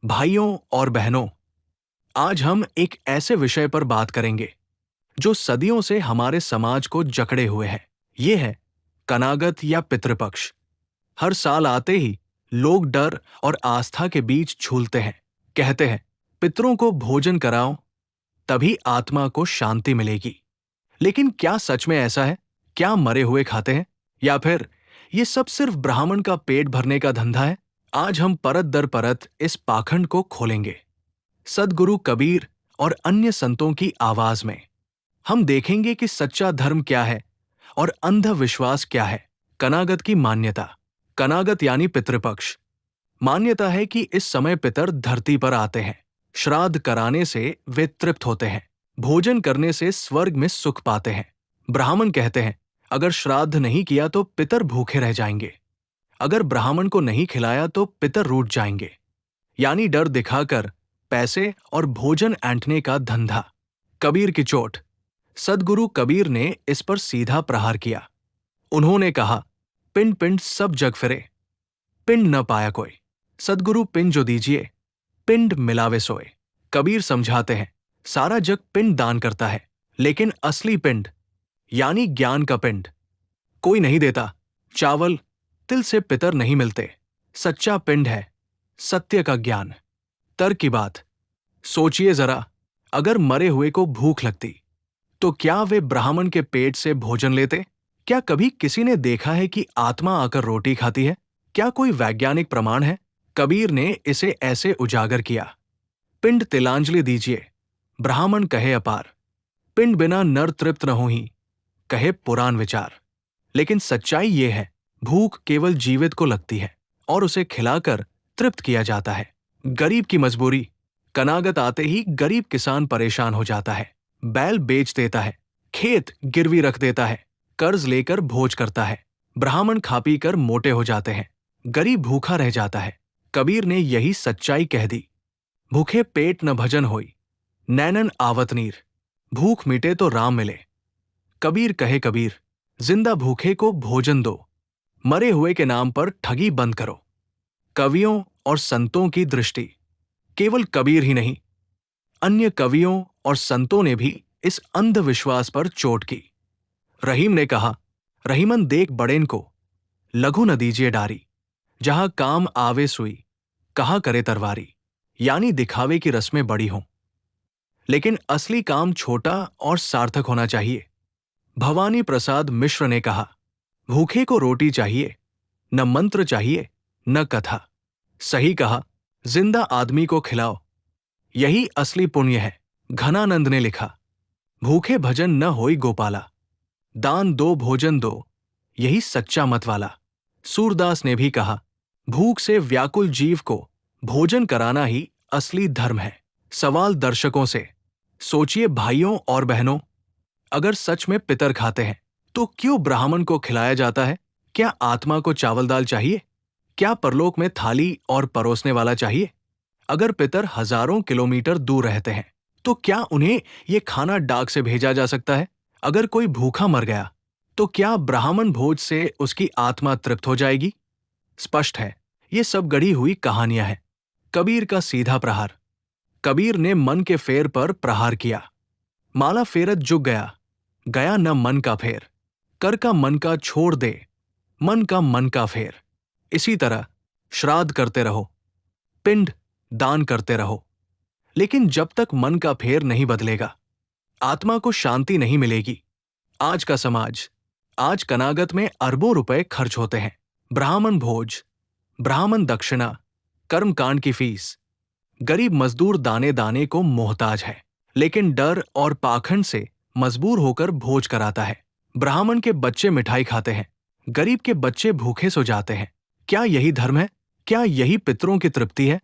भाइयों और बहनों, आज हम एक ऐसे विषय पर बात करेंगे जो सदियों से हमारे समाज को जकड़े हुए है। ये है कनागत या पितृपक्ष। हर साल आते ही लोग डर और आस्था के बीच झूलते हैं। कहते हैं पितरों को भोजन कराओ, तभी आत्मा को शांति मिलेगी। लेकिन क्या सच में ऐसा है? क्या मरे हुए खाते हैं, या फिर ये सब सिर्फ ब्राह्मण का पेट भरने का धंधा है? आज हम परत दर परत इस पाखंड को खोलेंगे। सद्गुरु कबीर और अन्य संतों की आवाज में हम देखेंगे कि सच्चा धर्म क्या है और अंधविश्वास क्या है। कनागत की मान्यता। कनागत यानी पितृपक्ष। मान्यता है कि इस समय पितर धरती पर आते हैं। श्राद्ध कराने से वे तृप्त होते हैं। भोजन करने से स्वर्ग में सुख पाते हैं। ब्राह्मण कहते हैं अगर श्राद्ध नहीं किया तो पितर भूखे रह जाएंगे। अगर ब्राह्मण को नहीं खिलाया तो पितर रूठ जाएंगे। यानी डर दिखाकर पैसे और भोजन ऐंठने का धंधा। कबीर की चोट। सद्गुरु कबीर ने इस पर सीधा प्रहार किया। उन्होंने कहा, पिंड पिंड सब जग फिरे, पिंड न पाया कोई। सद्गुरु पिंड जो दीजिए, पिंड मिलावे सोए। कबीर समझाते हैं सारा जग पिंड दान करता है, लेकिन असली पिंड यानी ज्ञान का पिंड कोई नहीं देता। चावल तिल से पितर नहीं मिलते। सच्चा पिंड है सत्य का ज्ञान। तर्क की बात। सोचिए जरा, अगर मरे हुए को भूख लगती तो क्या वे ब्राह्मण के पेट से भोजन लेते? क्या कभी किसी ने देखा है कि आत्मा आकर रोटी खाती है? क्या कोई वैज्ञानिक प्रमाण है? कबीर ने इसे ऐसे उजागर किया, पिंड तिलांजलि दीजिए, ब्राह्मण कहे अपार, पिंड बिना नर तृप्त न होही, कहे पुराण विचार। लेकिन सच्चाई ये है, भूख केवल जीवित को लगती है और उसे खिलाकर तृप्त किया जाता है। गरीब की मजबूरी। कनागत आते ही गरीब किसान परेशान हो जाता है। बैल बेच देता है, खेत गिरवी रख देता है, कर्ज लेकर भोज करता है। ब्राह्मण खा पी कर मोटे हो जाते हैं, गरीब भूखा रह जाता है। कबीर ने यही सच्चाई कह दी। भूखे पेट न भजन होई, नैनन आवत नीर। भूख मिटे तो राम मिले। कबीर कहे कबीर, जिंदा भूखे को भोजन दो, मरे हुए के नाम पर ठगी बंद करो। कवियों और संतों की दृष्टि। केवल कबीर ही नहीं, अन्य कवियों और संतों ने भी इस अंधविश्वास पर चोट की। रहीम ने कहा, रहीमन देख बड़ेन को, लघु न दीजिए डारी। जहां काम आवे सुई, कहा करे तरवारी। यानी दिखावे की रस्में बड़ी हों, लेकिन असली काम छोटा और सार्थक होना चाहिए। भवानी प्रसाद मिश्र ने कहा, भूखे को रोटी चाहिए, न मंत्र चाहिए न कथा। सही कहा, जिंदा आदमी को खिलाओ, यही असली पुण्य है। घनानंद ने लिखा, भूखे भजन न होई गोपाला, दान दो भोजन दो, यही सच्चा मत वाला। सूरदास ने भी कहा, भूख से व्याकुल जीव को भोजन कराना ही असली धर्म है। सवाल दर्शकों से। सोचिए भाइयों और बहनों, अगर सच में पितर खाते हैं तो क्यों ब्राह्मण को खिलाया जाता है? क्या आत्मा को चावल दाल चाहिए? क्या परलोक में थाली और परोसने वाला चाहिए? अगर पितर हजारों किलोमीटर दूर रहते हैं तो क्या उन्हें ये खाना डाक से भेजा जा सकता है? अगर कोई भूखा मर गया तो क्या ब्राह्मण भोज से उसकी आत्मा तृप्त हो जाएगी? स्पष्ट है, ये सब गढ़ी हुई कहानियां हैं। कबीर का सीधा प्रहार। कबीर ने मन के फेर पर प्रहार किया। माला फेरत जुग गया, गया न मन का फेर। कर का मन का छोड़ दे, मन का फेर। इसी तरह श्राद्ध करते रहो, पिंड दान करते रहो, लेकिन जब तक मन का फेर नहीं बदलेगा, आत्मा को शांति नहीं मिलेगी। आज का समाज, आज कनागत में अरबों रुपए खर्च होते हैं। ब्राह्मण भोज, ब्राह्मण दक्षिणा, कर्मकांड की फीस। गरीब मजदूर दाने दाने को मोहताज है, लेकिन डर और पाखंड से मजबूर होकर भोज कराता है। ब्राह्मण के बच्चे मिठाई खाते हैं, गरीब के बच्चे भूखे सो जाते हैं। क्या यही धर्म है? क्या यही पितरों की तृप्ति है?